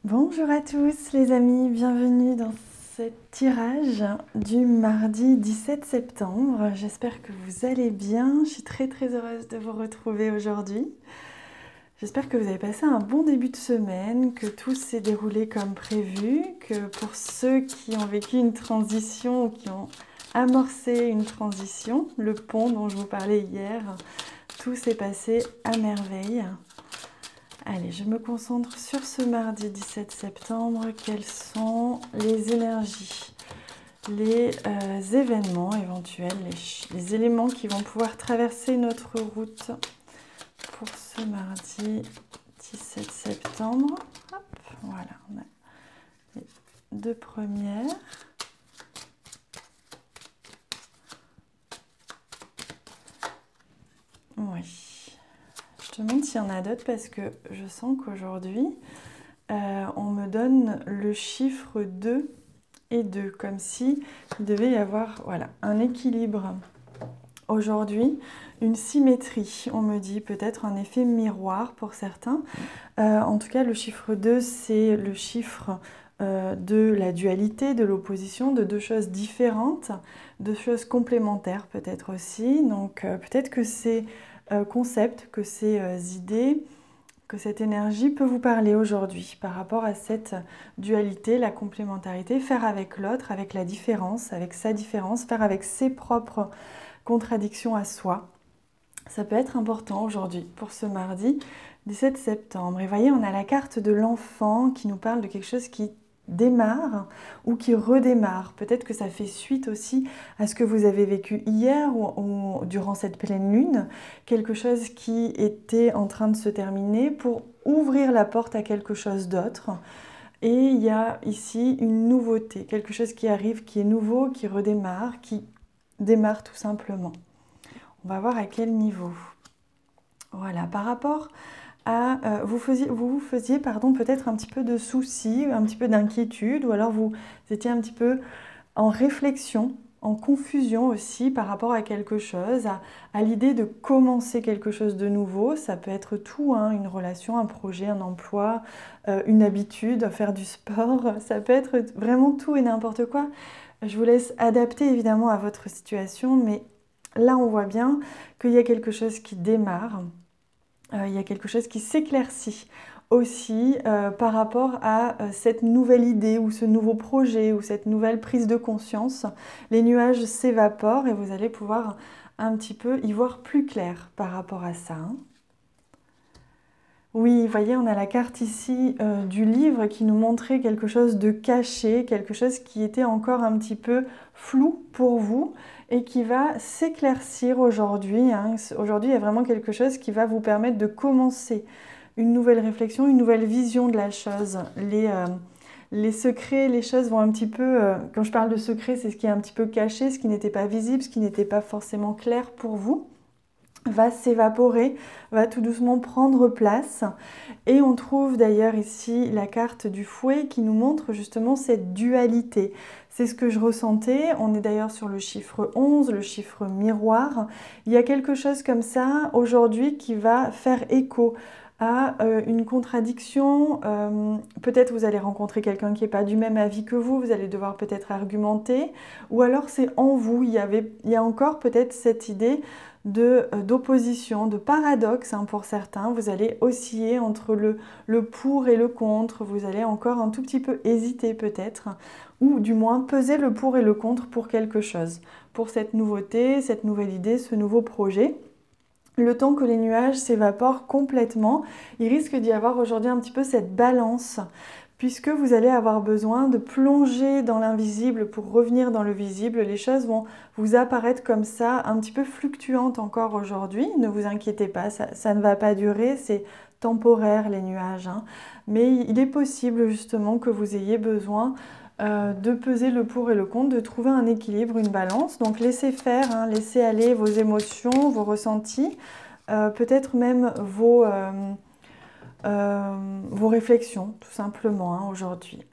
Bonjour à tous les amis, bienvenue dans ce tirage du mardi 17 septembre. J'espère que vous allez bien, je suis très heureuse de vous retrouver aujourd'hui. J'espère que vous avez passé un bon début de semaine, que tout s'est déroulé comme prévu, que pour ceux qui ont vécu une transition ou qui ont amorcé une transition, le pont dont je vous parlais hier, tout s'est passé à merveille. Allez, je me concentre sur ce mardi 17 septembre. Quelles sont les énergies, les événements éventuels, les éléments qui vont pouvoir traverser notre route pour ce mardi 17 septembre. Hop, voilà, on a les deux premières. Oui. Je te demande s'il y en a d'autres parce que je sens qu'aujourd'hui, on me donne le chiffre 2 et 2, comme si il devait y avoir un équilibre. Aujourd'hui, une symétrie, on me dit peut-être un effet miroir pour certains. En tout cas, le chiffre 2, c'est le chiffre de la dualité, de l'opposition, de deux choses différentes, deux choses complémentaires peut-être aussi. Donc peut-être que ces concepts, que ces idées, que cette énergie peut vous parler aujourd'hui par rapport à cette dualité, la complémentarité, faire avec l'autre, avec la différence, avec sa différence, faire avec ses propres contradictions à soi. Ça peut être important aujourd'hui pour ce mardi 17 septembre. Et voyez, on a la carte de l'enfant qui nous parle de quelque chose qui démarre ou qui redémarre. Peut-être que ça fait suite aussi à ce que vous avez vécu hier ou durant cette pleine lune, quelque chose qui était en train de se terminer pour ouvrir la porte à quelque chose d'autre. Et il y a ici une nouveauté, quelque chose qui arrive, qui est nouveau, qui redémarre, qui démarre tout simplement. On va voir à quel niveau. Voilà, par rapport à... vous vous faisiez peut-être un petit peu de soucis, un petit peu d'inquiétude, ou alors vous étiez un petit peu en réflexion, en confusion aussi par rapport à quelque chose, à l'idée de commencer quelque chose de nouveau. Ça peut être tout, hein, une relation, un projet, un emploi, une habitude, faire du sport. Ça peut être vraiment tout et n'importe quoi. Je vous laisse adapter évidemment à votre situation, mais là on voit bien qu'il y a quelque chose qui démarre. Il y a quelque chose qui s'éclaircit aussi par rapport à cette nouvelle idée ou ce nouveau projet ou cette nouvelle prise de conscience. Les nuages s'évaporent et vous allez pouvoir un petit peu y voir plus clair par rapport à ça. Oui, vous voyez, on a la carte ici du livre qui nous montrait quelque chose de caché, quelque chose qui était encore un petit peu flou pour vous et qui va s'éclaircir aujourd'hui. Hein. Aujourd'hui, il y a vraiment quelque chose qui va vous permettre de commencer une nouvelle réflexion, une nouvelle vision de la chose. Les secrets, les choses vont un petit peu... quand je parle de secrets, c'est ce qui est un petit peu caché, ce qui n'était pas visible, ce qui n'était pas forcément clair pour vous, va s'évaporer, va tout doucement prendre place. Et on trouve d'ailleurs ici la carte du fouet qui nous montre justement cette dualité. C'est ce que je ressentais. On est d'ailleurs sur le chiffre 11, le chiffre miroir. Il y a quelque chose comme ça aujourd'hui qui va faire écho à une contradiction. Peut-être vous allez rencontrer quelqu'un qui n'est pas du même avis que vous allez devoir peut-être argumenter. Ou alors c'est en vous, il y a encore peut-être cette idée d'opposition, de paradoxe hein, pour certains. Vous allez osciller entre le pour et le contre. Vous allez encore un tout petit peu hésiter peut-être, ou du moins peser le pour et le contre pour quelque chose, pour cette nouveauté, cette nouvelle idée, ce nouveau projet. Le temps que les nuages s'évaporent complètement, il risque d'y avoir aujourd'hui un petit peu cette balance, puisque vous allez avoir besoin de plonger dans l'invisible pour revenir dans le visible. Les choses vont vous apparaître comme ça, un petit peu fluctuantes encore aujourd'hui. Ne vous inquiétez pas, ça ne va pas durer, c'est temporaire les nuages. Hein. Mais il est possible justement que vous ayez besoin de peser le pour et le contre, de trouver un équilibre, une balance. Donc laissez faire, hein, laissez aller vos émotions, vos ressentis, peut-être même vos réflexions, tout simplement, hein, aujourd'hui.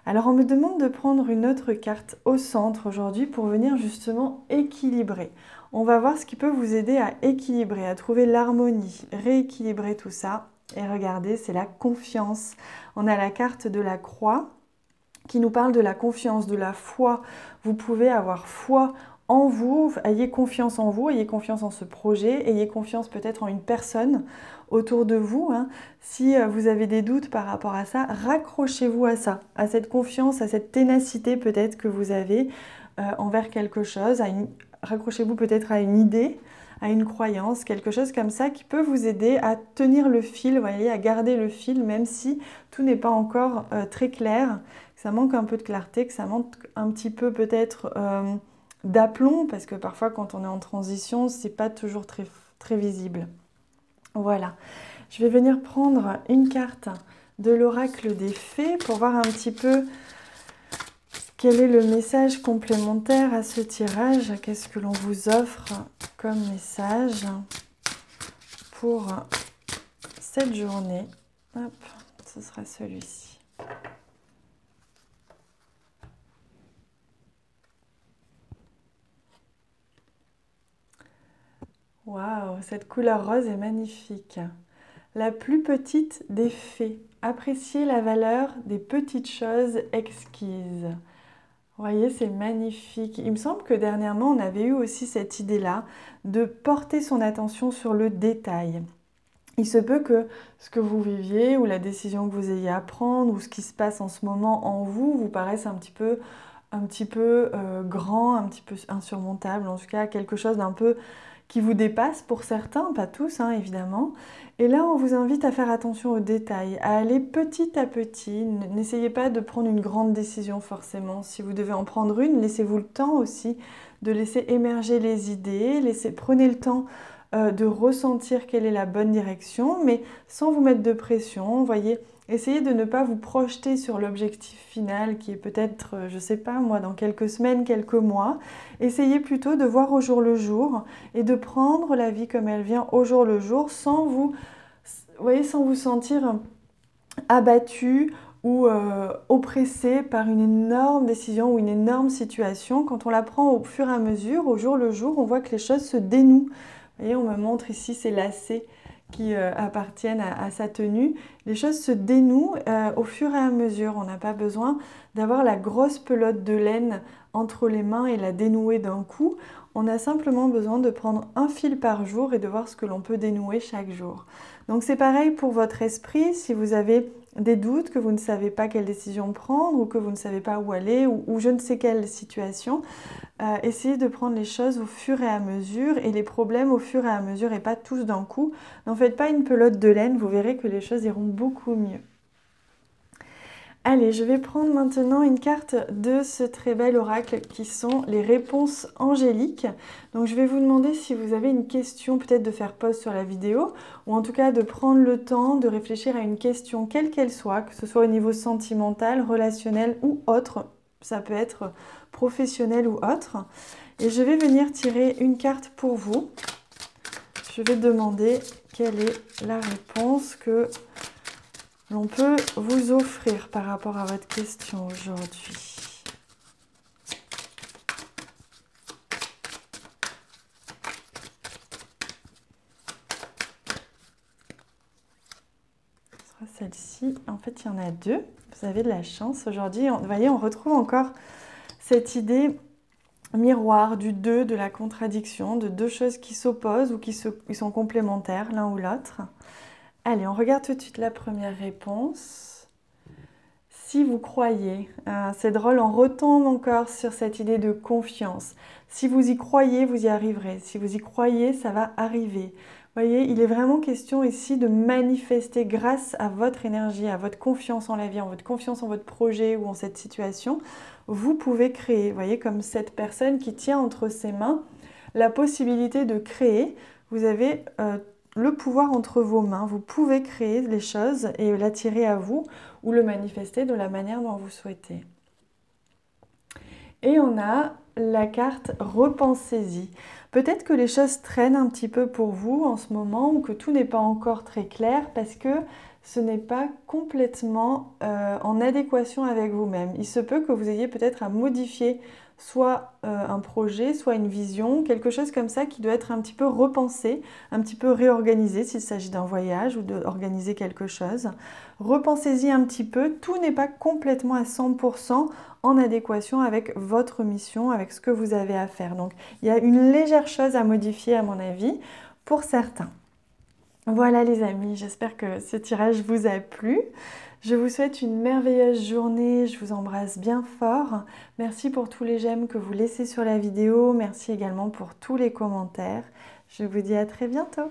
Alors on me demande de prendre une autre carte au centre aujourd'hui pour venir justement équilibrer. On va voir ce qui peut vous aider à équilibrer, à trouver l'harmonie, rééquilibrer tout ça Et regardez, c'est la confiance. On a la carte de la croix qui nous parle de la confiance, de la foi. Vous pouvez avoir foi en vous, ayez confiance en vous, ayez confiance en ce projet, ayez confiance peut-être en une personne autour de vous. Hein. Si vous avez des doutes par rapport à ça, raccrochez-vous à ça, à cette confiance, à cette ténacité peut-être que vous avez envers quelque chose. Raccrochez-vous peut-être à une idée, à une croyance, quelque chose comme ça qui peut vous aider à tenir le fil, vous voyez, à garder le fil, même si tout n'est pas encore très clair, que ça manque un peu de clarté, que ça manque un petit peu peut-être d'aplomb, parce que parfois quand on est en transition, c'est pas toujours très, très visible. Voilà, je vais venir prendre une carte de l'oracle des fées pour voir un petit peu quel est le message complémentaire à ce tirage. Qu'est-ce que l'on vous offre comme message pour cette journée? Hop, ce sera celui-ci. Waouh, cette couleur rose est magnifique. La plus petite des fées. Appréciez la valeur des petites choses exquises. Vous voyez, c'est magnifique. Il me semble que dernièrement, on avait eu aussi cette idée-là de porter son attention sur le détail. Il se peut que ce que vous viviez ou la décision que vous ayez à prendre ou ce qui se passe en ce moment en vous vous paraisse un petit peu grand, un petit peu insurmontable, en tout cas quelque chose d'un peu qui vous dépasse pour certains, pas tous hein, évidemment. Et là, on vous invite à faire attention aux détails, à aller petit à petit. N'essayez pas de prendre une grande décision forcément. Si vous devez en prendre une, laissez-vous le temps aussi de laisser émerger les idées, prenez le temps de ressentir quelle est la bonne direction, mais sans vous mettre de pression, voyez. Essayez de ne pas vous projeter sur l'objectif final qui est peut-être, je ne sais pas moi, dans quelques semaines, quelques mois. Essayez plutôt de voir au jour le jour et de prendre la vie comme elle vient au jour le jour sans vous sentir abattu ou oppressé par une énorme décision ou une énorme situation. Quand on la prend au fur et à mesure, au jour le jour, on voit que les choses se dénouent. Vous voyez, on me montre ici ces lacets qui appartiennent à sa tenue. Les choses se dénouent au fur et à mesure. On n'a pas besoin d'avoir la grosse pelote de laine entre les mains et la dénouer d'un coup. On a simplement besoin de prendre un fil par jour et de voir ce que l'on peut dénouer chaque jour. Donc c'est pareil pour votre esprit. Si vous avez des doutes, que vous ne savez pas quelle décision prendre ou que vous ne savez pas où aller ou je ne sais quelle situation, essayez de prendre les choses au fur et à mesure et les problèmes au fur et à mesure et pas tous d'un coup. N'en faites pas une pelote de laine, vous verrez que les choses iront beaucoup mieux. Allez, je vais prendre maintenant une carte de ce très bel oracle qui sont les réponses angéliques. Donc je vais vous demander si vous avez une question, peut-être de faire pause sur la vidéo, ou en tout cas de prendre le temps de réfléchir à une question quelle qu'elle soit, que ce soit au niveau sentimental, relationnel ou autre. Ça peut être professionnel ou autre. Et je vais venir tirer une carte pour vous. Je vais demander quelle est la réponse que l'on peut vous offrir par rapport à votre question aujourd'hui. Ce sera celle-ci. En fait, il y en a deux. Vous avez de la chance. Aujourd'hui, vous voyez, on retrouve encore cette idée miroir du deux, de la contradiction, de deux choses qui s'opposent ou qui sont complémentaires l'un ou l'autre. Allez, on regarde tout de suite la première réponse. Si vous croyez, c'est drôle, on retombe encore sur cette idée de confiance. Si vous y croyez, vous y arriverez. Si vous y croyez, ça va arriver. Vous voyez, il est vraiment question ici de manifester grâce à votre énergie, à votre confiance en la vie, en votre confiance en votre projet ou en cette situation. Vous pouvez créer, vous voyez, comme cette personne qui tient entre ses mains la possibilité de créer. Vous avez le pouvoir entre vos mains. Vous pouvez créer les choses et l'attirer à vous ou le manifester de la manière dont vous souhaitez. Et on a la carte repensez-y. Peut-être que les choses traînent un petit peu pour vous en ce moment ou que tout n'est pas encore très clair parce que ce n'est pas complètement en adéquation avec vous-même. Il se peut que vous ayez peut-être à modifier soit un projet, soit une vision, quelque chose comme ça qui doit être un petit peu repensé, un petit peu réorganisé s'il s'agit d'un voyage ou d'organiser quelque chose. Repensez-y un petit peu, tout n'est pas complètement à 100% en adéquation avec votre mission, avec ce que vous avez à faire. Donc il y a une légère chose à modifier à mon avis pour certains. Voilà les amis, j'espère que ce tirage vous a plu. Je vous souhaite une merveilleuse journée, je vous embrasse bien fort. Merci pour tous les j'aime que vous laissez sur la vidéo, merci également pour tous les commentaires. Je vous dis à très bientôt.